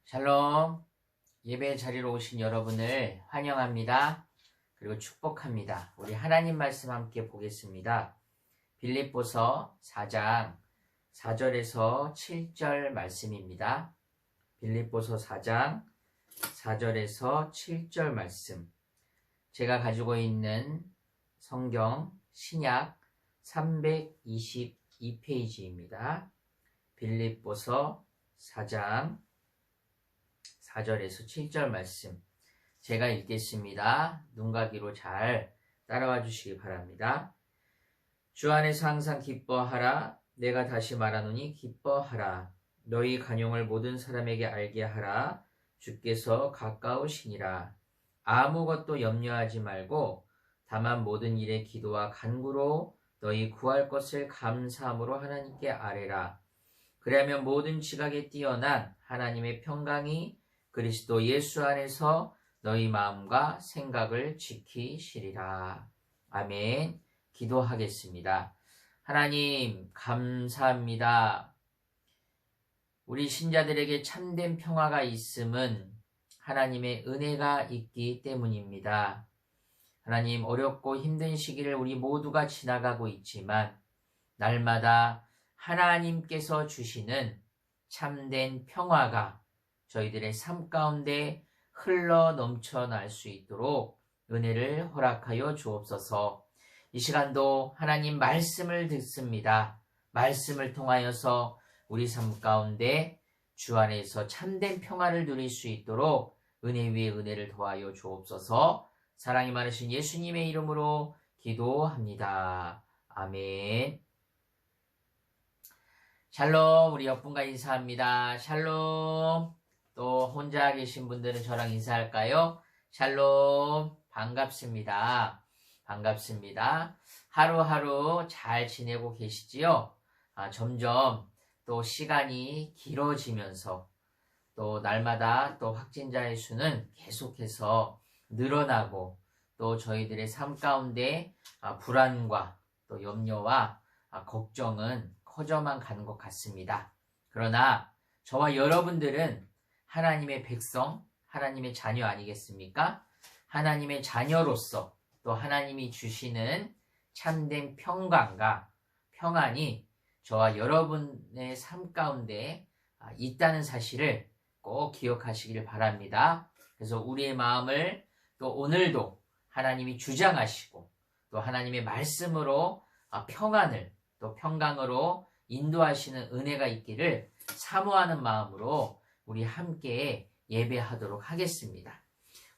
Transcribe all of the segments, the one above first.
샬롬, 예배 자리로 오신 여러분을 환영합니다. 그리고 축복합니다. 우리 하나님 말씀 함께 보겠습니다. 빌립보서 4장 4절에서 7절 말씀입니다. 빌립보서 4장 4절에서 7절 말씀. 제가 가지고 있는 성경 신약 322페이지입니다. 빌립보서 4장 4절에서 7절 말씀 제가 읽겠습니다. 눈가기로 잘 따라와 주시기 바랍니다. 주 안에서 항상 기뻐하라. 내가 다시 말하노니 기뻐하라. 너희 간용을 모든 사람에게 알게 하라. 주께서 가까우시니라. 아무것도 염려하지 말고 다만 모든 일에 기도와 간구로 너희 구할 것을 감사함으로 하나님께 아뢰라. 그리하면 모든 지각에 뛰어난 하나님의 평강이 그리스도 예수 안에서 너희 마음과 생각을 지키시리라. 아멘. 기도하겠습니다. 하나님 감사합니다. 우리 신자들에게 참된 평화가 있음은 하나님의 은혜가 있기 때문입니다. 하나님, 어렵고 힘든 시기를 우리 모두가 지나가고 있지만 날마다 하나님께서 주시는 참된 평화가 저희들의 삶 가운데 흘러 넘쳐날 수 있도록 은혜를 허락하여 주옵소서. 이 시간도 하나님 말씀을 듣습니다. 말씀을 통하여서 우리 삶 가운데 주 안에서 참된 평화를 누릴 수 있도록 은혜 위에 은혜를 더하여 주옵소서. 사랑이 많으신 예수님의 이름으로 기도합니다. 아멘. 샬롬, 우리 옆분과 인사합니다. 샬롬. 또 혼자 계신 분들은 저랑 인사할까요? 샬롬, 반갑습니다. 반갑습니다. 하루하루 잘 지내고 계시지요? 점점 또 시간이 길어지면서 또 날마다 또 확진자의 수는 계속해서 늘어나고 또 저희들의 삶 가운데 불안과 또 염려와 걱정은 커져만 가는 것 같습니다. 그러나 저와 여러분들은 하나님의 백성, 하나님의 자녀 아니겠습니까? 하나님의 자녀로서 또 하나님이 주시는 참된 평강과 평안이 저와 여러분의 삶 가운데 있다는 사실을 꼭 기억하시길 바랍니다. 그래서 우리의 마음을 또 오늘도 하나님이 주장하시고 또 하나님의 말씀으로 평안을 또 평강으로 인도하시는 은혜가 있기를 사모하는 마음으로 우리 함께 예배하도록 하겠습니다.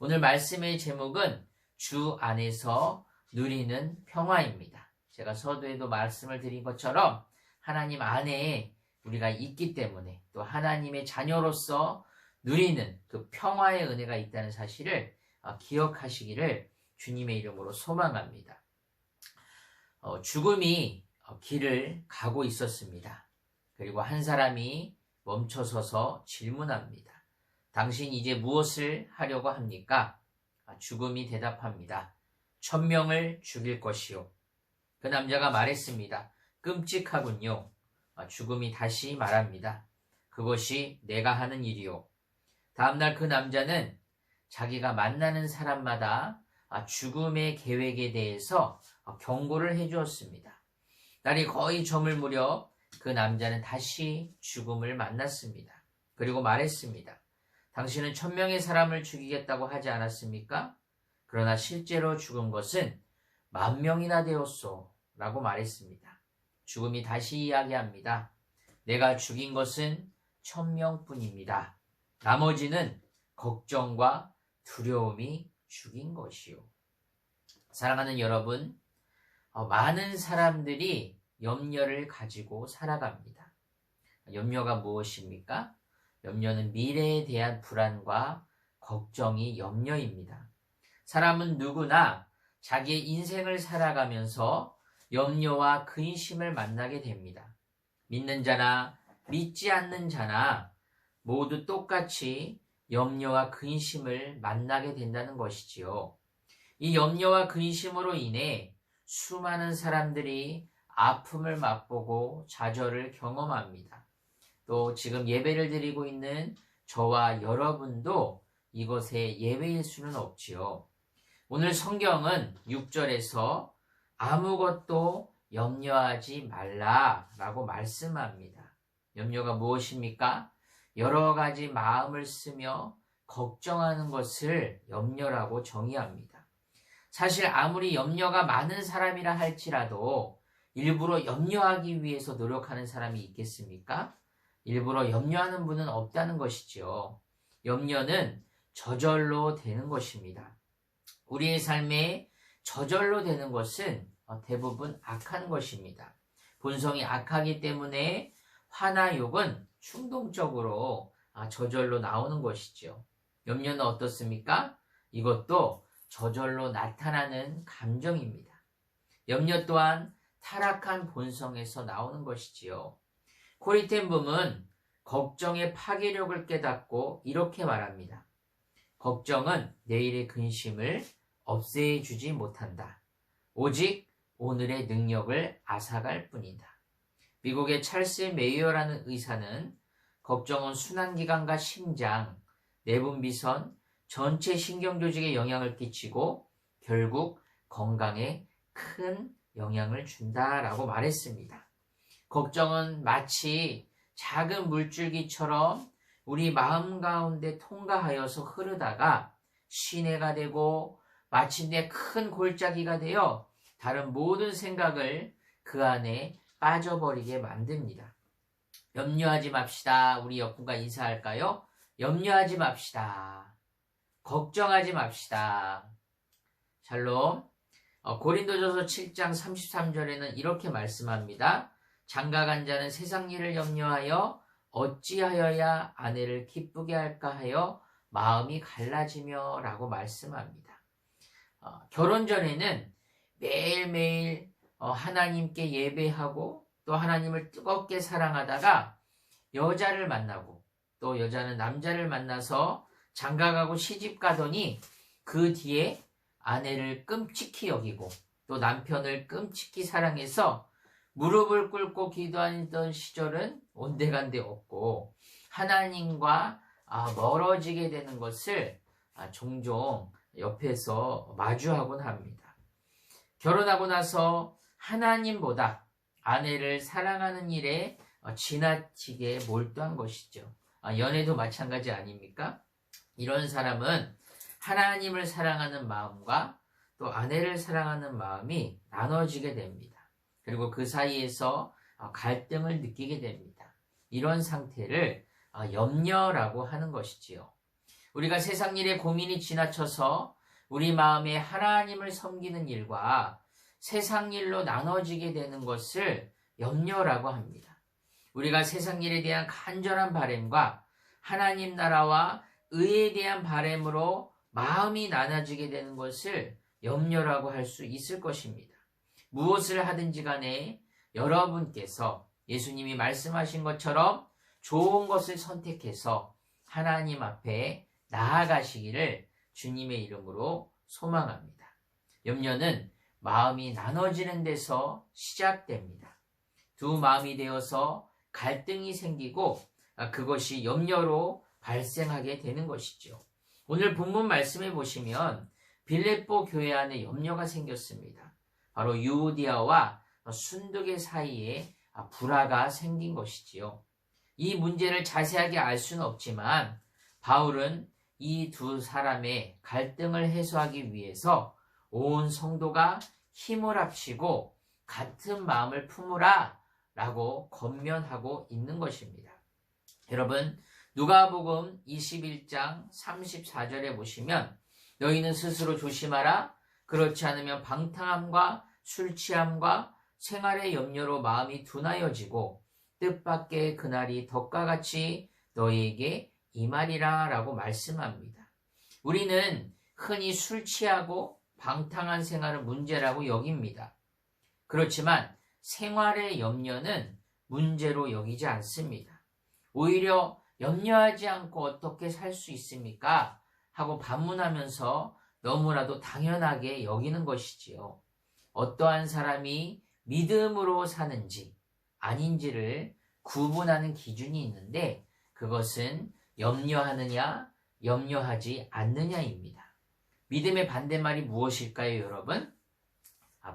오늘 말씀의 제목은 주 안에서 누리는 평화입니다. 제가 서두에도 말씀을 드린 것처럼 하나님 안에 우리가 있기 때문에 또 하나님의 자녀로서 누리는 그 평화의 은혜가 있다는 사실을 기억하시기를 주님의 이름으로 소망합니다. 죽음이 길을 가고 있었습니다. 그리고 한 사람이 멈춰서서 질문합니다. 당신 이제 무엇을 하려고 합니까? 죽음이 대답합니다. 1000명을 죽일 것이요. 그 남자가 말했습니다. 끔찍하군요. 죽음이 다시 말합니다. 그것이 내가 하는 일이요. 다음날 그 남자는 자기가 만나는 사람마다 죽음의 계획에 대해서 경고를 해주었습니다. 날이 거의 저물 무렵 그 남자는 다시 죽음을 만났습니다. 그리고 말했습니다. 당신은 1000명의 사람을 죽이겠다고 하지 않았습니까? 그러나 실제로 죽은 것은 10,000명이나 되었소 라고 말했습니다. 죽음이 다시 이야기합니다. 내가 죽인 것은 1000명뿐입니다. 나머지는 걱정과 두려움이 죽인 것이요. 사랑하는 여러분, 많은 사람들이 염려를 가지고 살아갑니다. 염려가 무엇입니까? 염려는 미래에 대한 불안과 걱정이 염려입니다. 사람은 누구나 자기의 인생을 살아가면서 염려와 근심을 만나게 됩니다. 믿는 자나 믿지 않는 자나 모두 똑같이 염려와 근심을 만나게 된다는 것이지요. 이 염려와 근심으로 인해 수많은 사람들이 아픔을 맛보고 좌절을 경험합니다. 또 지금 예배를 드리고 있는 저와 여러분도 이것에 예외일 수는 없지요. 오늘 성경은 6절에서 아무것도 염려하지 말라라고 말씀합니다. 염려가 무엇입니까? 여러 가지 마음을 쓰며 걱정하는 것을 염려라고 정의합니다. 사실 아무리 염려가 많은 사람이라 할지라도 일부러 염려하기 위해서 노력하는 사람이 있겠습니까? 일부러 염려하는 분은 없다는 것이죠. 염려는 저절로 되는 것입니다. 우리의 삶에 저절로 되는 것은 대부분 악한 것입니다. 본성이 악하기 때문에 화나 욕은 충동적으로 저절로 나오는 것이죠. 염려는 어떻습니까? 이것도 저절로 나타나는 감정입니다. 염려 또한 타락한 본성에서 나오는 것이지요. 코리텐붐은 걱정의 파괴력을 깨닫고 이렇게 말합니다. 걱정은 내일의 근심을 없애주지 못한다. 오직 오늘의 능력을 앗아갈 뿐이다. 미국의 찰스 메이어라는 의사는 걱정은 순환기관과 심장, 내분비선, 전체 신경조직에 영향을 끼치고 결국 건강에 큰 영향을 준다라고 말했습니다. 걱정은 마치 작은 물줄기처럼 우리 마음 가운데 통과하여서 흐르다가 시내가 되고 마침내 큰 골짜기가 되어 다른 모든 생각을 그 안에 빠져버리게 만듭니다. 염려하지 맙시다. 우리 옆분과 인사할까요? 염려하지 맙시다. 걱정하지 맙시다. 샬롬. 고린도전서 7장 33절에는 이렇게 말씀합니다. 장가간 자는 세상 일을 염려하여 어찌하여야 아내를 기쁘게 할까 하여 마음이 갈라지며 라고 말씀합니다. 결혼 전에는 매일매일 하나님께 예배하고 또 하나님을 뜨겁게 사랑하다가 여자를 만나고 또 여자는 남자를 만나서 장가가고 시집 가더니 그 뒤에 아내를 끔찍히 여기고 또 남편을 끔찍히 사랑해서 무릎을 꿇고 기도하던 시절은 온데간데 없고 하나님과 멀어지게 되는 것을 종종 옆에서 마주하곤 합니다. 결혼하고 나서 하나님보다 아내를 사랑하는 일에 지나치게 몰두한 것이죠. 연애도 마찬가지 아닙니까? 이런 사람은 하나님을 사랑하는 마음과 또 아내를 사랑하는 마음이 나눠지게 됩니다. 그리고 그 사이에서 갈등을 느끼게 됩니다. 이런 상태를 염려라고 하는 것이지요. 우리가 세상 일에 고민이 지나쳐서 우리 마음에 하나님을 섬기는 일과 세상 일로 나눠지게 되는 것을 염려라고 합니다. 우리가 세상 일에 대한 간절한 바람과 하나님 나라와 의에 대한 바람으로 마음이 나눠지게 되는 것을 염려라고 할 수 있을 것입니다. 무엇을 하든지 간에 여러분께서 예수님이 말씀하신 것처럼 좋은 것을 선택해서 하나님 앞에 나아가시기를 주님의 이름으로 소망합니다. 염려는 마음이 나눠지는 데서 시작됩니다. 두 마음이 되어서 갈등이 생기고 그것이 염려로 발생하게 되는 것이죠. 오늘 본문 말씀에 보시면 빌립보 교회 안에 염려가 생겼습니다. 바로 유오디아와 순두계 사이에 불화가 생긴 것이지요. 이 문제를 자세하게 알 수는 없지만 바울은 이 두 사람의 갈등을 해소하기 위해서 온 성도가 힘을 합치고 같은 마음을 품으라 라고 권면하고 있는 것입니다. 여러분, 누가복음 21장 34절에 보시면 너희는 스스로 조심하라. 그렇지 않으면 방탕함과 술취함과 생활의 염려로 마음이 둔하여지고 뜻밖의 그날이 덕과 같이 너희에게 임하리라 라고 말씀합니다. 우리는 흔히 술 취하고 방탕한 생활을 문제라고 여깁니다. 그렇지만 생활의 염려는 문제로 여기지 않습니다. 오히려 염려하지 않고 어떻게 살 수 있습니까? 하고 반문하면서 너무나도 당연하게 여기는 것이지요. 어떠한 사람이 믿음으로 사는지 아닌지를 구분하는 기준이 있는데 그것은 염려하느냐, 염려하지 않느냐입니다. 믿음의 반대말이 무엇일까요, 여러분?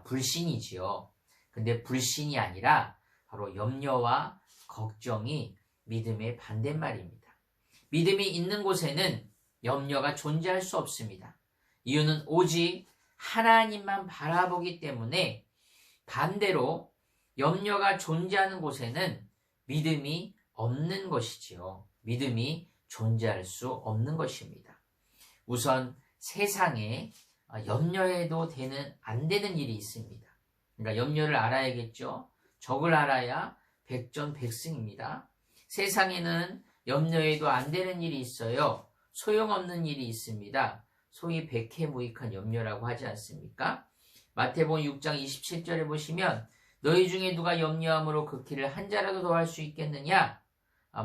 불신이지요. 근데 불신이 아니라 바로 염려와 걱정이 믿음의 반대말입니다. 믿음이 있는 곳에는 염려가 존재할 수 없습니다. 이유는 오직 하나님만 바라보기 때문에 반대로 염려가 존재하는 곳에는 믿음이 없는 것이지요. 믿음이 존재할 수 없는 것입니다. 우선 세상에 염려해도 안 되는 일이 있습니다. 그러니까 염려를 알아야겠죠. 적을 알아야 백전백승입니다. 세상에는 염려해도 안 되는 일이 있어요. 소용없는 일이 있습니다. 소위 백해무익한 염려라고 하지 않습니까? 마태복음 6장 27절에 보시면 너희 중에 누가 염려함으로 그 키를 한 자라도 더할 수 있겠느냐?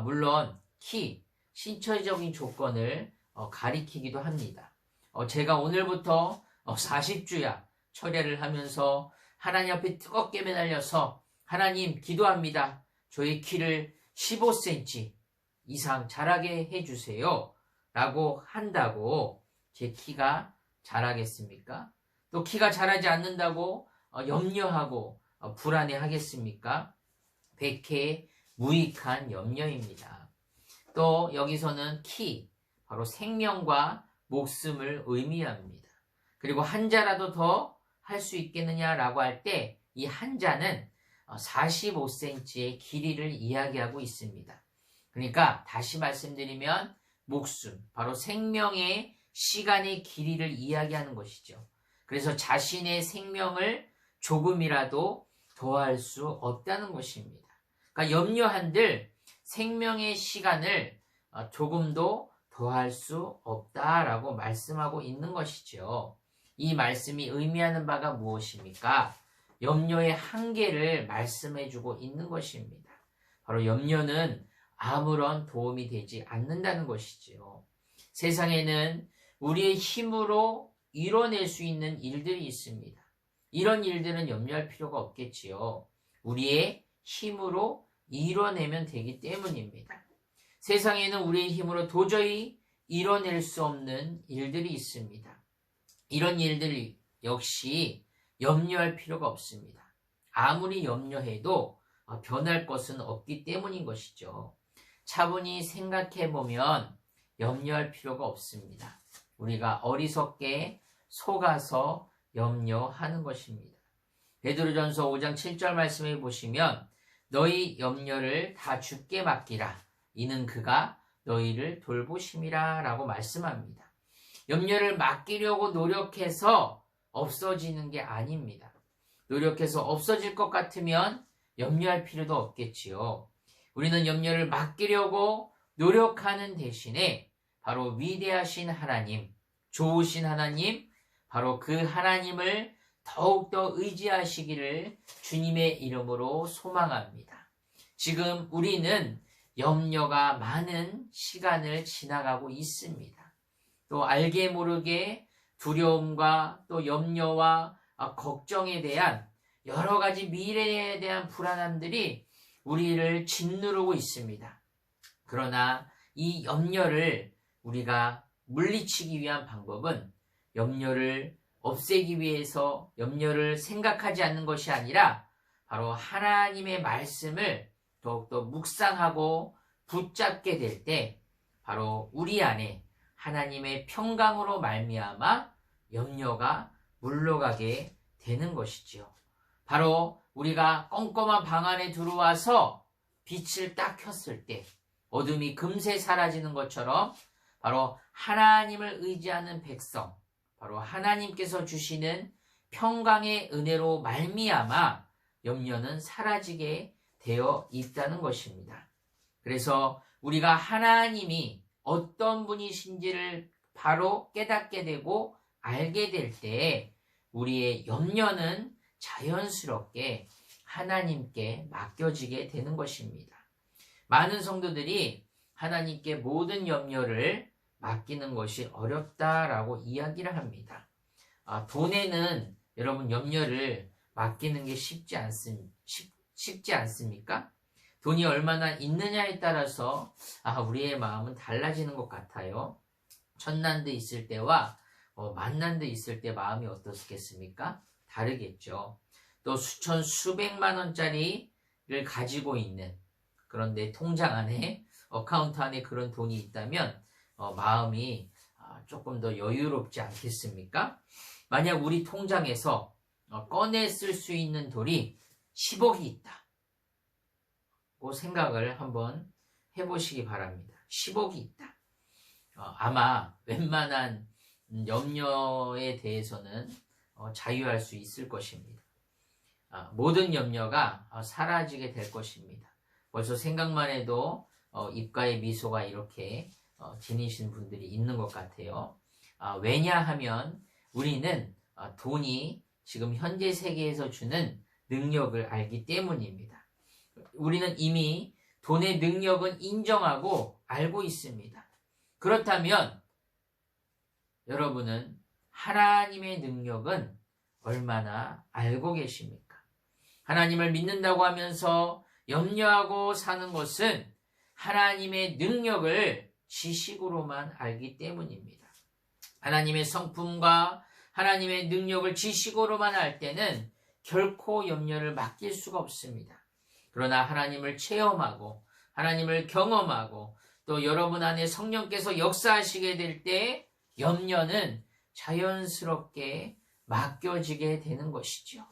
물론 키, 신체적인 조건을 가리키기도 합니다. 제가 오늘부터 40주야 철야를 하면서 하나님 앞에 뜨겁게 매달려서 하나님 기도합니다. 저의 키를 15cm 이상 자라게 해주세요. 라고 한다고 제 키가 자라겠습니까? 또 키가 자라지 않는다고 염려하고 불안해 하겠습니까? 백해 무익한 염려입니다. 또 여기서는 키, 바로 생명과 목숨을 의미합니다. 그리고 한 자라도 더 할 수 있겠느냐라고 할 때 이 한 자는 45cm의 길이를 이야기하고 있습니다. 그러니까 다시 말씀드리면 목숨, 바로 생명의 시간의 길이를 이야기하는 것이죠. 그래서 자신의 생명을 조금이라도 더할 수 없다는 것입니다. 그러니까 염려한들 생명의 시간을 조금도 더할 수 없다라고 말씀하고 있는 것이죠. 이 말씀이 의미하는 바가 무엇입니까? 염려의 한계를 말씀해주고 있는 것입니다. 바로 염려는 아무런 도움이 되지 않는다는 것이지요. 세상에는 우리의 힘으로 이뤄낼 수 있는 일들이 있습니다. 이런 일들은 염려할 필요가 없겠지요. 우리의 힘으로 이뤄내면 되기 때문입니다. 세상에는 우리의 힘으로 도저히 이뤄낼 수 없는 일들이 있습니다. 이런 일들 역시 염려할 필요가 없습니다. 아무리 염려해도 변할 것은 없기 때문인 것이죠. 차분히 생각해보면 염려할 필요가 없습니다. 우리가 어리석게 속아서 염려하는 것입니다. 베드로전서 5장 7절 말씀에 보시면 너희 염려를 다 주께 맡기라. 이는 그가 너희를 돌보심이라 라고 말씀합니다. 염려를 맡기려고 노력해서 없어지는 게 아닙니다. 노력해서 없어질 것 같으면 염려할 필요도 없겠지요. 우리는 염려를 맡기려고 노력하는 대신에 바로 위대하신 하나님, 좋으신 하나님, 바로 그 하나님을 더욱더 의지하시기를 주님의 이름으로 소망합니다. 지금 우리는 염려가 많은 시간을 지나가고 있습니다. 또 알게 모르게 두려움과 또 염려와 걱정에 대한 여러 가지 미래에 대한 불안함들이 우리를 짓누르고 있습니다. 그러나 이 염려를 우리가 물리치기 위한 방법은 염려를 없애기 위해서 염려를 생각하지 않는 것이 아니라 바로 하나님의 말씀을 더욱더 묵상하고 붙잡게 될 때 바로 우리 안에 하나님의 평강으로 말미암아 염려가 물러가게 되는 것이지요. 바로 우리가 껌껌한 방 안에 들어와서 빛을 딱 켰을 때 어둠이 금세 사라지는 것처럼 바로 하나님을 의지하는 백성, 바로 하나님께서 주시는 평강의 은혜로 말미암아 염려는 사라지게 되어 있다는 것입니다. 그래서 우리가 하나님이 어떤 분이신지를 바로 깨닫게 되고 알게 될 때 우리의 염려는 자연스럽게 하나님께 맡겨지게 되는 것입니다. 많은 성도들이 하나님께 모든 염려를 맡기는 것이 어렵다라고 이야기를 합니다. 돈에는 여러분 염려를 맡기는 게 쉽지 않습니까? 돈이 얼마나 있느냐에 따라서 우리의 마음은 달라지는 것 같아요. 천난도 있을 때와 만난도 있을 때 마음이 어떻겠습니까? 다르겠죠. 또 수천 수백만 원짜리를 가지고 있는, 그런데 통장 안에 어카운트 안에 그런 돈이 있다면 마음이 조금 더 여유롭지 않겠습니까? 만약 우리 통장에서 꺼내 쓸 수 있는 돈이 10억이 있다 고 생각을 한번 해보시기 바랍니다. 10억이 있다. 아마 웬만한 염려에 대해서는 자유할 수 있을 것입니다. 모든 염려가 사라지게 될 것입니다. 벌써 생각만 해도 입가에 미소가 이렇게 지니신 분들이 있는 것 같아요. 왜냐하면 우리는 돈이 지금 현재 세계에서 주는 능력을 알기 때문입니다. 우리는 이미 돈의 능력은 인정하고 알고 있습니다. 그렇다면 여러분은 하나님의 능력은 얼마나 알고 계십니까? 하나님을 믿는다고 하면서 염려하고 사는 것은 하나님의 능력을 지식으로만 알기 때문입니다. 하나님의 성품과 하나님의 능력을 지식으로만 알 때는 결코 염려를 맡길 수가 없습니다. 그러나 하나님을 체험하고 하나님을 경험하고 또 여러분 안에 성령께서 역사하시게 될 때 염려는 자연스럽게 맡겨지게 되는 것이죠.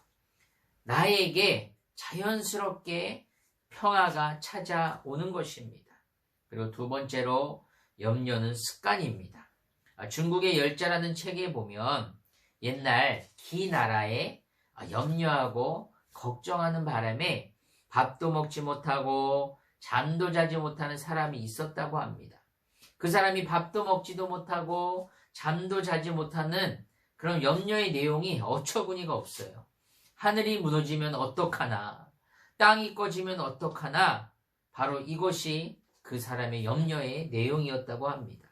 나에게 자연스럽게 평화가 찾아오는 것입니다. 그리고 두 번째로 염려는 습관입니다. 중국의 열자라는 책에 보면 옛날 기 나라에 염려하고 걱정하는 바람에 밥도 먹지 못하고 잠도 자지 못하는 사람이 있었다고 합니다. 그 사람이 밥도 먹지도 못하고 잠도 자지 못하는 그런 염려의 내용이 어처구니가 없어요. 하늘이 무너지면 어떡하나, 땅이 꺼지면 어떡하나, 바로 이것이 그 사람의 염려의 내용이었다고 합니다.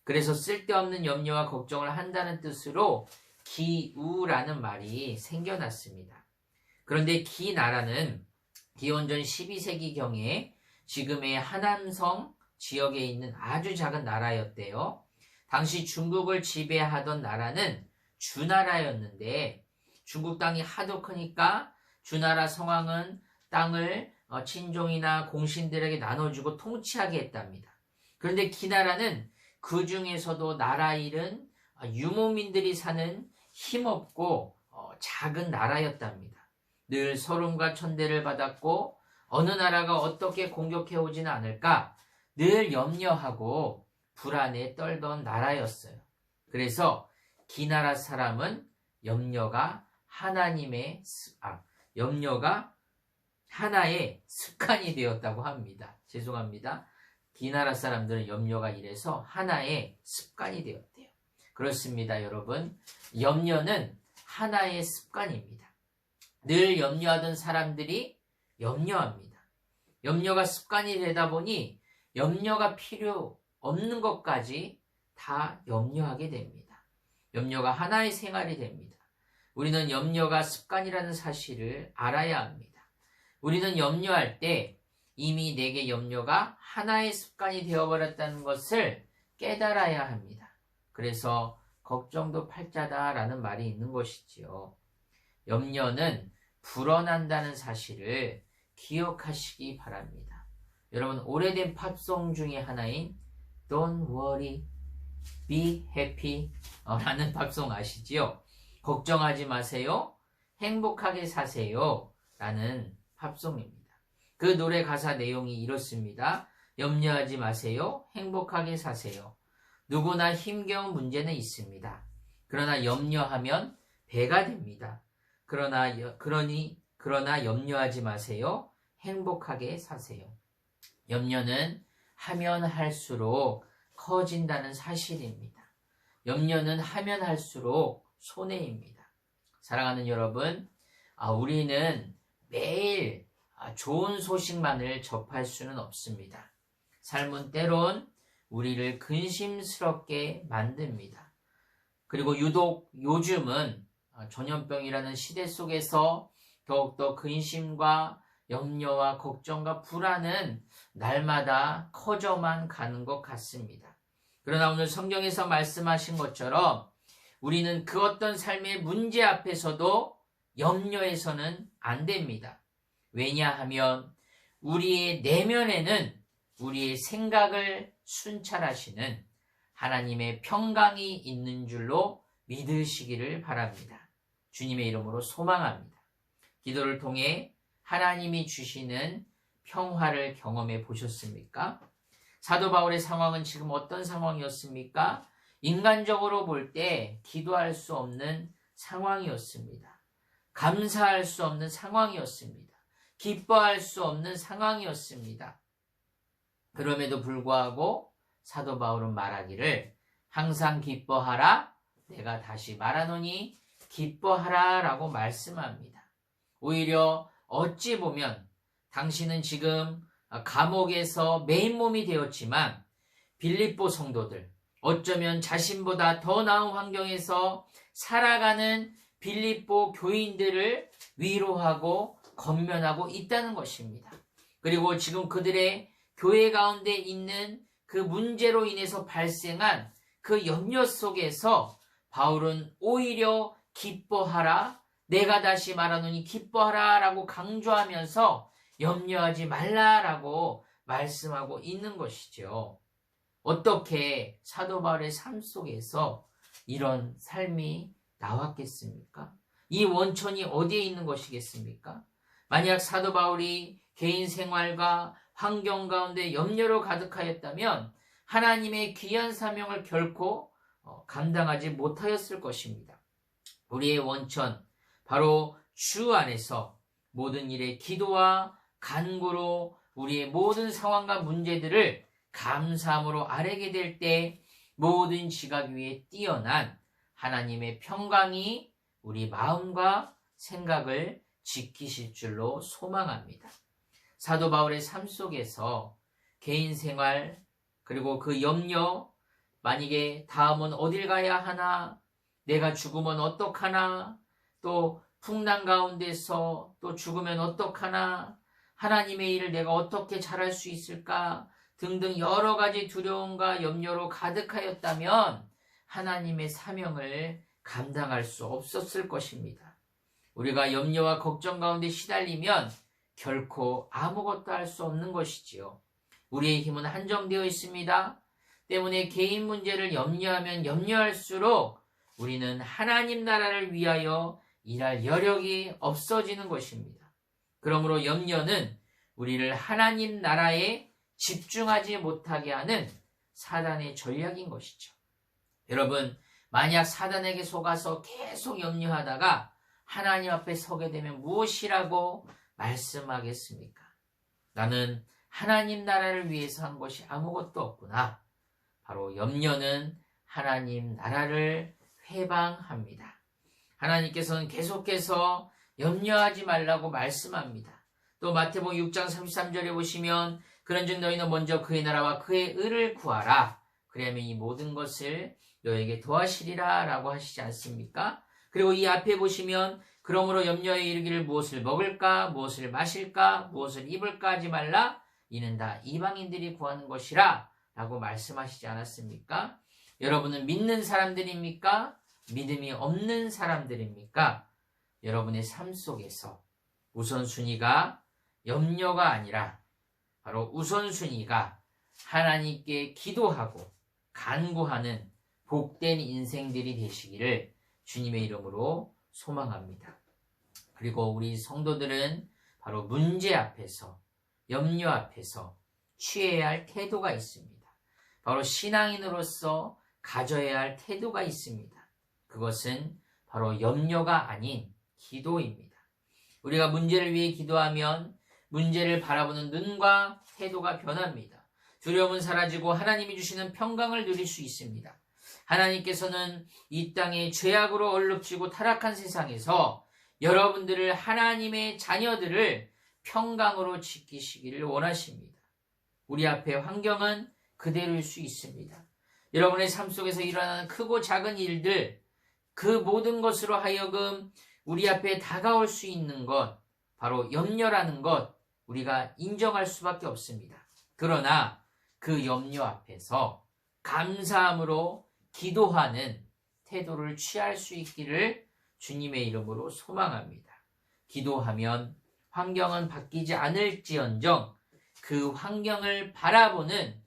그래서 쓸데없는 염려와 걱정을 한다는 뜻으로 기우라는 말이 생겨났습니다. 그런데 기나라는 기원전 12세기경에 지금의 하남성 지역에 있는 아주 작은 나라였대요. 당시 중국을 지배하던 나라는 주나라였는데 중국 땅이 하도 크니까 주나라 성왕은 땅을 친종이나 공신들에게 나눠주고 통치하게 했답니다. 그런데 기나라는 그 중에서도 나라 잃은 유목민들이 사는 힘없고 작은 나라였답니다. 늘 서름과 천대를 받았고 어느 나라가 어떻게 공격해오지는 않을까 늘 염려하고 불안에 떨던 나라였어요. 그래서 기나라 사람은 염려가 하나의 습관이 되었다고 합니다. 죄송합니다. 기나라 사람들은 염려가 이래서 하나의 습관이 되었대요. 그렇습니다, 여러분. 염려는 하나의 습관입니다. 늘 염려하던 사람들이 염려합니다. 염려가 습관이 되다 보니 염려가 필요 없는 것까지 다 염려하게 됩니다. 염려가 하나의 생활이 됩니다. 우리는 염려가 습관이라는 사실을 알아야 합니다. 우리는 염려할 때 이미 내게 염려가 하나의 습관이 되어버렸다는 것을 깨달아야 합니다. 그래서 걱정도 팔자다라는 말이 있는 것이지요. 염려는 불어난다는 사실을 기억하시기 바랍니다. 여러분, 오래된 팝송 중에 하나인 Don't worry, be happy 라는 팝송 아시지요? 걱정하지 마세요, 행복하게 사세요 라는 팝송입니다. 그 노래 가사 내용이 이렇습니다. 염려하지 마세요, 행복하게 사세요. 누구나 힘겨운 문제는 있습니다. 그러나 염려하면 배가 됩니다. 그러나 염려하지 마세요, 행복하게 사세요. 염려는 하면 할수록 커진다는 사실입니다. 염려는 하면 할수록 손해입니다. 사랑하는 여러분, 우리는 매일 좋은 소식만을 접할 수는 없습니다. 삶은 때론 우리를 근심스럽게 만듭니다. 그리고 유독 요즘은 전염병이라는 시대 속에서 더욱더 근심과 염려와 걱정과 불안은 날마다 커져만 가는 것 같습니다. 그러나 오늘 성경에서 말씀하신 것처럼 우리는 그 어떤 삶의 문제 앞에서도 염려해서는 안 됩니다. 왜냐하면 우리의 내면에는 우리의 생각을 순찰하시는 하나님의 평강이 있는 줄로 믿으시기를 바랍니다. 주님의 이름으로 소망합니다. 기도를 통해 하나님이 주시는 평화를 경험해 보셨습니까? 사도 바울의 상황은 지금 어떤 상황이었습니까? 인간적으로 볼 때 기도할 수 없는 상황이었습니다. 감사할 수 없는 상황이었습니다. 기뻐할 수 없는 상황이었습니다. 그럼에도 불구하고 사도 바울은 말하기를 항상 기뻐하라, 내가 다시 말하노니 기뻐하라 라고 말씀합니다. 오히려 어찌 보면 당신은 지금 감옥에서 메인몸이 되었지만 빌립보 성도들, 어쩌면 자신보다 더 나은 환경에서 살아가는 빌립보 교인들을 위로하고 건면하고 있다는 것입니다. 그리고 지금 그들의 교회 가운데 있는 그 문제로 인해서 발생한 그 염려 속에서 바울은 오히려 기뻐하라, 내가 다시 말하노니 기뻐하라 라고 강조하면서 염려하지 말라라고 말씀하고 있는 것이죠. 어떻게 사도 바울의 삶 속에서 이런 삶이 나왔겠습니까? 이 원천이 어디에 있는 것이겠습니까? 만약 사도 바울이 개인 생활과 환경 가운데 염려로 가득하였다면 하나님의 귀한 사명을 결코 감당하지 못하였을 것입니다. 우리의 원천, 바로 주 안에서 모든 일에 기도와 간구로 우리의 모든 상황과 문제들을 감사함으로 아뢰게 될 때 모든 지각 위에 뛰어난 하나님의 평강이 우리 마음과 생각을 지키실 줄로 소망합니다. 사도 바울의 삶 속에서 개인 생활 그리고 그 염려, 만약에 다음은 어딜 가야 하나, 내가 죽으면 어떡하나, 또 풍랑 가운데서 또 죽으면 어떡하나, 하나님의 일을 내가 어떻게 잘할 수 있을까 등등 여러 가지 두려움과 염려로 가득하였다면 하나님의 사명을 감당할 수 없었을 것입니다. 우리가 염려와 걱정 가운데 시달리면 결코 아무것도 할 수 없는 것이지요. 우리의 힘은 한정되어 있습니다. 때문에 개인 문제를 염려하면 염려할수록 우리는 하나님 나라를 위하여 일할 여력이 없어지는 것입니다. 그러므로 염려는 우리를 하나님 나라에 집중하지 못하게 하는 사단의 전략인 것이죠. 여러분, 만약 사단에게 속아서 계속 염려하다가 하나님 앞에 서게 되면 무엇이라고 말씀하겠습니까? 나는 하나님 나라를 위해서 한 것이 아무것도 없구나. 바로 염려는 하나님 나라를 회방합니다. 하나님께서는 계속해서 염려하지 말라고 말씀합니다. 또 마태복음 6장 33절에 보시면 그런즉 너희는 먼저 그의 나라와 그의 의를 구하라. 그리하면 이 모든 것을 너에게 더하시리라 라고 하시지 않습니까? 그리고 이 앞에 보시면 그러므로 염려에 이르기를 무엇을 먹을까, 무엇을 마실까, 무엇을 입을까 하지 말라. 이는 다 이방인들이 구하는 것이라 라고 말씀하시지 않았습니까? 여러분은 믿는 사람들입니까? 믿음이 없는 사람들입니까? 여러분의 삶 속에서 우선순위가 염려가 아니라 바로 우선순위가 하나님께 기도하고 간구하는 복된 인생들이 되시기를 주님의 이름으로 소망합니다. 그리고 우리 성도들은 바로 문제 앞에서, 염려 앞에서 취해야 할 태도가 있습니다. 바로 신앙인으로서 가져야 할 태도가 있습니다. 그것은 바로 염려가 아닌 기도입니다. 우리가 문제를 위해 기도하면 문제를 바라보는 눈과 태도가 변합니다. 두려움은 사라지고 하나님이 주시는 평강을 누릴 수 있습니다. 하나님께서는 이 땅의 죄악으로 얼룩지고 타락한 세상에서 여러분들을, 하나님의 자녀들을 평강으로 지키시기를 원하십니다. 우리 앞에 환경은 그대로일 수 있습니다. 여러분의 삶 속에서 일어나는 크고 작은 일들, 그 모든 것으로 하여금 우리 앞에 다가올 수 있는 것, 바로 염려라는 것, 우리가 인정할 수밖에 없습니다. 그러나 그 염려 앞에서 감사함으로 기도하는 태도를 취할 수 있기를 주님의 이름으로 소망합니다. 기도하면 환경은 바뀌지 않을지언정 그 환경을 바라보는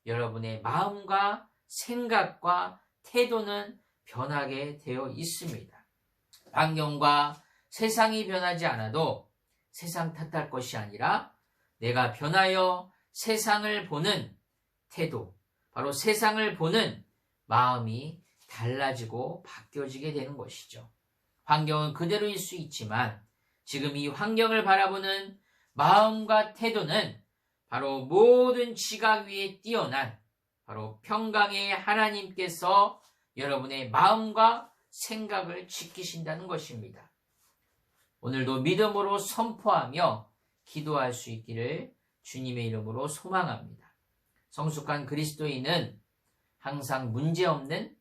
여러분의 마음과 생각과 태도는 변하게 되어 있습니다. 환경과 세상이 변하지 않아도 세상 탓할 것이 아니라 내가 변하여 세상을 보는 태도, 바로 세상을 보는 마음이 달라지고 바뀌어지게 되는 것이죠. 환경은 그대로일 수 있지만 지금 이 환경을 바라보는 마음과 태도는 바로 모든 지각 위에 뛰어난 바로 평강의 하나님께서 여러분의 마음과 생각을 지키신다는 것입니다. 오늘도 믿음으로 선포하며 기도할 수 있기를 주님의 이름으로 소망합니다. 성숙한 그리스도인은 항상 문제없는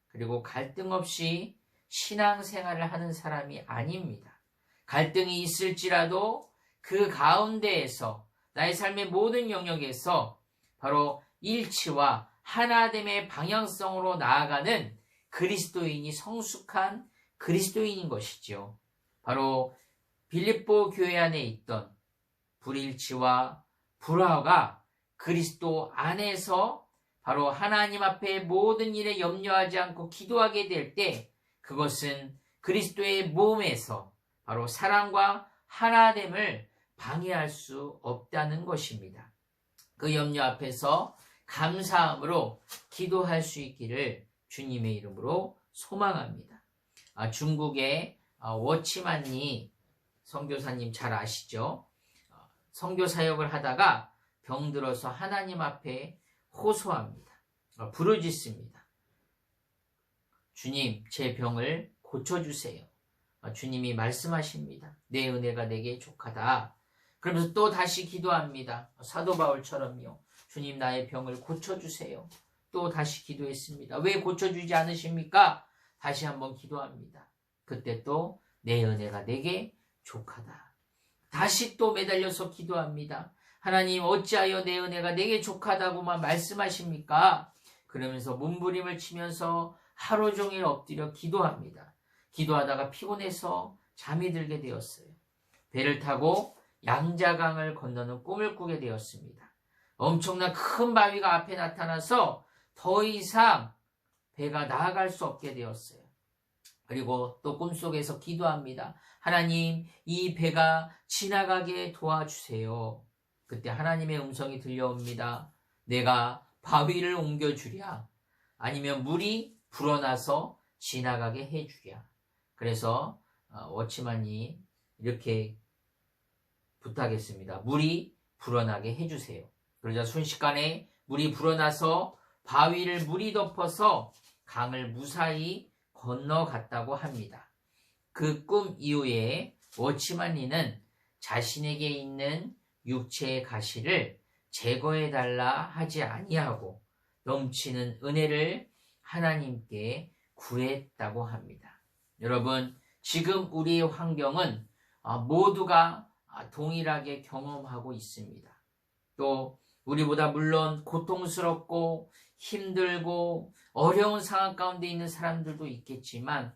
그리고 갈등 없이 신앙생활을 하는 사람이 아닙니다. 갈등이 있을지라도 그 가운데에서 나의 삶의 모든 영역에서 바로 일치와 하나됨의 방향성으로 나아가는 그리스도인이 성숙한 그리스도인인 것이지요. 바로 빌립보 교회 안에 있던 불일치와 불화가 그리스도 안에서 바로 하나님 앞에 모든 일에 염려하지 않고 기도하게 될 때 그것은 그리스도의 몸에서 바로 사랑과 하나됨을 방해할 수 없다는 것입니다. 그 염려 앞에서 감사함으로 기도할 수 있기를 주님의 이름으로 소망합니다. 중국의 워치만니 선교사님 잘 아시죠? 선교 사역을 하다가 병들어서 하나님 앞에 호소합니다. 부르짖습니다. 주님, 제 병을 고쳐주세요. 주님이 말씀하십니다. 내 은혜가 내게 족하다. 그러면서 또 다시 기도합니다. 사도 바울처럼요. 주님, 나의 병을 고쳐주세요. 또 다시 기도했습니다. 왜 고쳐주지 않으십니까? 다시 한번 기도합니다. 그때 또 내 은혜가 내게 족하다. 다시 또 매달려서 기도합니다. 하나님, 어찌하여 내 은혜가 내게 족하다고만 말씀하십니까? 그러면서 몸부림을 치면서 하루 종일 엎드려 기도합니다. 기도하다가 피곤해서 잠이 들게 되었어요. 배를 타고 양자강을 건너는 꿈을 꾸게 되었습니다. 엄청난 큰 바위가 앞에 나타나서 더 이상 배가 나아갈 수 없게 되었어요. 그리고 또 꿈속에서 기도합니다. 하나님, 이 배가 지나가게 도와주세요. 그때 하나님의 음성이 들려옵니다. 내가 바위를 옮겨주랴. 아니면 물이 불어나서 지나가게 해주랴. 그래서 워치만이 이렇게 부탁했습니다. 물이 불어나게 해주세요. 그러자 순식간에 물이 불어나서 바위를 물이 덮어서 강을 무사히 건너갔다고 합니다. 그 꿈 이후에 워치만니는 자신에게 있는 육체의 가시를 제거해달라 하지 아니하고 넘치는 은혜를 하나님께 구했다고 합니다. 여러분, 지금 우리의 환경은 모두가 동일하게 경험하고 있습니다. 또 우리보다 물론 고통스럽고 힘들고 어려운 상황 가운데 있는 사람들도 있겠지만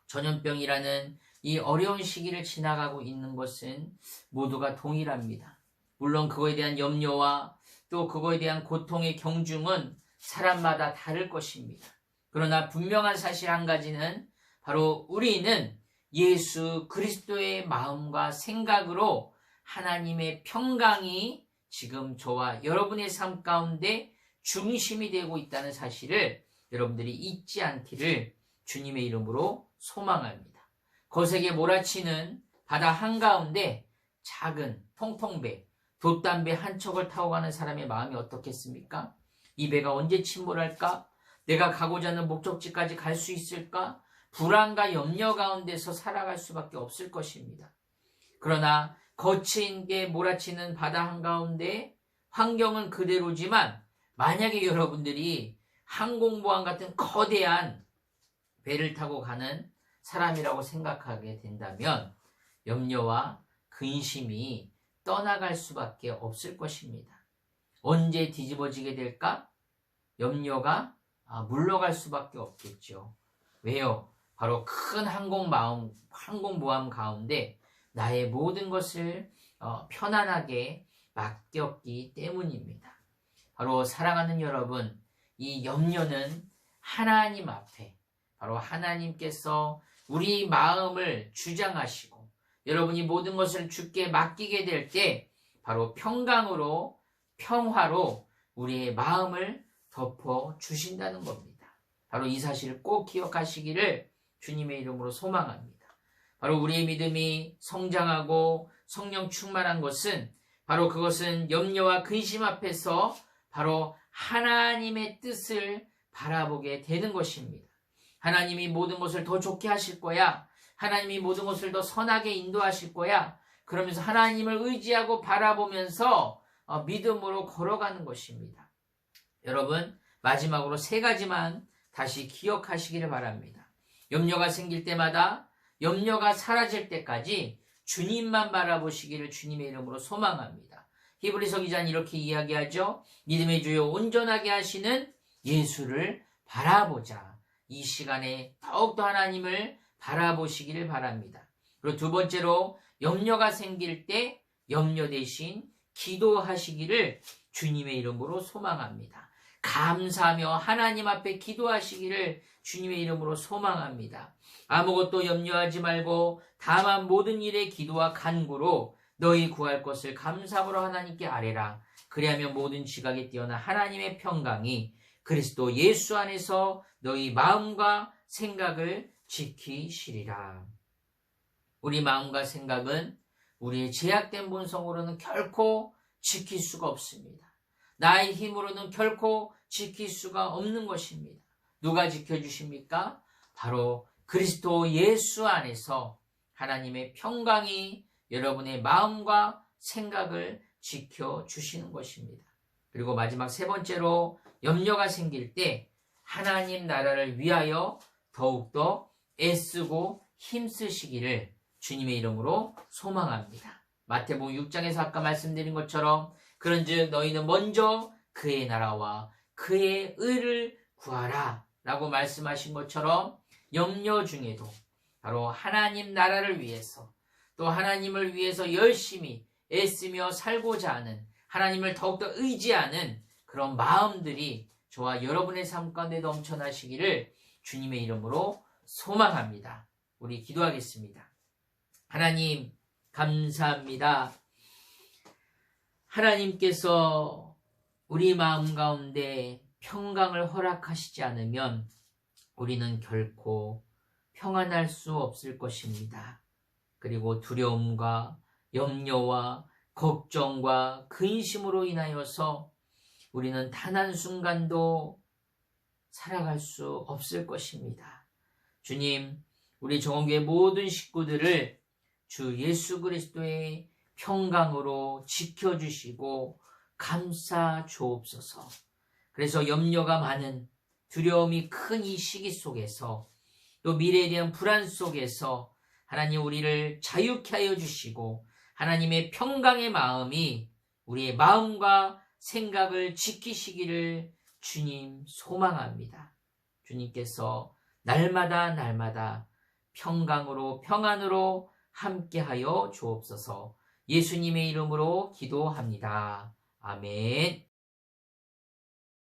전염병이라는 이 어려운 시기를 지나가고 있는 것은 모두가 동일합니다. 물론 그거에 대한 염려와 또 그거에 대한 고통의 경중은 사람마다 다를 것입니다. 그러나 분명한 사실 한 가지는 바로 우리는 예수 그리스도의 마음과 생각으로 하나님의 평강이 지금 저와 여러분의 삶 가운데 중심이 되고 있다는 사실을 여러분들이 잊지 않기를 주님의 이름으로 소망합니다. 거세게 몰아치는 바다 한가운데 작은 통통배, 돛담배 한 척을 타고 가는 사람의 마음이 어떻겠습니까? 이 배가 언제 침몰할까? 내가 가고자 하는 목적지까지 갈 수 있을까? 불안과 염려 가운데서 살아갈 수밖에 없을 것입니다. 그러나 거친 게 몰아치는 바다 한가운데 환경은 그대로지만 만약에 여러분들이 항공모함 같은 거대한 배를 타고 가는 사람이라고 생각하게 된다면 염려와 근심이 떠나갈 수밖에 없을 것입니다. 언제 뒤집어지게 될까? 염려가 물러갈 수밖에 없겠죠. 왜요? 바로 큰 항공모함 가운데 나의 모든 것을 편안하게 맡겼기 때문입니다. 바로 사랑하는 여러분, 이 염려는 하나님 앞에, 바로 하나님께서 우리 마음을 주장하시고 여러분이 모든 것을 주께 맡기게 될 때 바로 평강으로, 평화로 우리의 마음을 덮어 주신다는 겁니다. 바로 이 사실을 꼭 기억하시기를 주님의 이름으로 소망합니다. 바로 우리의 믿음이 성장하고 성령 충만한 것은 바로 그것은 염려와 근심 앞에서 바로 하나님의 뜻을 바라보게 되는 것입니다. 하나님이 모든 것을 더 좋게 하실 거야. 하나님이 모든 것을 더 선하게 인도하실 거야. 그러면서 하나님을 의지하고 바라보면서 믿음으로 걸어가는 것입니다. 여러분, 마지막으로 3가지만 다시 기억하시기를 바랍니다. 염려가 생길 때마다, 염려가 사라질 때까지 주님만 바라보시기를 주님의 이름으로 소망합니다. 히브리서 기자는 이렇게 이야기하죠. 믿음의 주요 온전하게 하시는 예수를 바라보자. 이 시간에 더욱더 하나님을 바라보시기를 바랍니다. 그리고 2번째로 염려가 생길 때 염려 대신 기도하시기를 주님의 이름으로 소망합니다. 감사하며 하나님 앞에 기도하시기를 주님의 이름으로 소망합니다. 아무것도 염려하지 말고 다만 모든 일에 기도와 간구로 너희 구할 것을 감사함으로 하나님께 아뢰라. 그리하면 모든 지각에 뛰어난 하나님의 평강이 그리스도 예수 안에서 너희 마음과 생각을 지키시리라. 우리 마음과 생각은 우리의 제약된 본성으로는 결코 지킬 수가 없습니다. 나의 힘으로는 결코 지킬 수가 없는 것입니다. 누가 지켜주십니까? 바로 그리스도 예수 안에서 하나님의 평강이 여러분의 마음과 생각을 지켜주시는 것입니다. 그리고 마지막 3번째로 염려가 생길 때 하나님 나라를 위하여 더욱더 애쓰고 힘쓰시기를 주님의 이름으로 소망합니다. 마태복음 6장에서 아까 말씀드린 것처럼 그런즉 너희는 먼저 그의 나라와 그의 의를 구하라 라고 말씀하신 것처럼 염려 중에도 바로 하나님 나라를 위해서 또 하나님을 위해서 열심히 애쓰며 살고자 하는 하나님을 더욱더 의지하는 그런 마음들이 저와 여러분의 삶 가운데 넘쳐나시기를 주님의 이름으로 소망합니다. 우리 기도하겠습니다. 하나님 감사합니다. 하나님께서 우리 마음 가운데 평강을 허락하시지 않으면 우리는 결코 평안할 수 없을 것입니다. 그리고 두려움과 염려와 걱정과 근심으로 인하여서 우리는 단 한순간도 살아갈 수 없을 것입니다. 주님, 우리 정원교회 모든 식구들을 주 예수 그리스도의 평강으로 지켜주시고 감싸 주옵소서. 그래서 염려가 많은, 두려움이 큰 이 시기 속에서 또 미래에 대한 불안 속에서 하나님 우리를 자유케 하여 주시고 하나님의 평강의 마음이 우리의 마음과 생각을 지키시기를 주님 소망합니다. 주님께서 날마다 평강으로 평안으로 함께하여 주옵소서. 예수님의 이름으로 기도합니다. 아멘.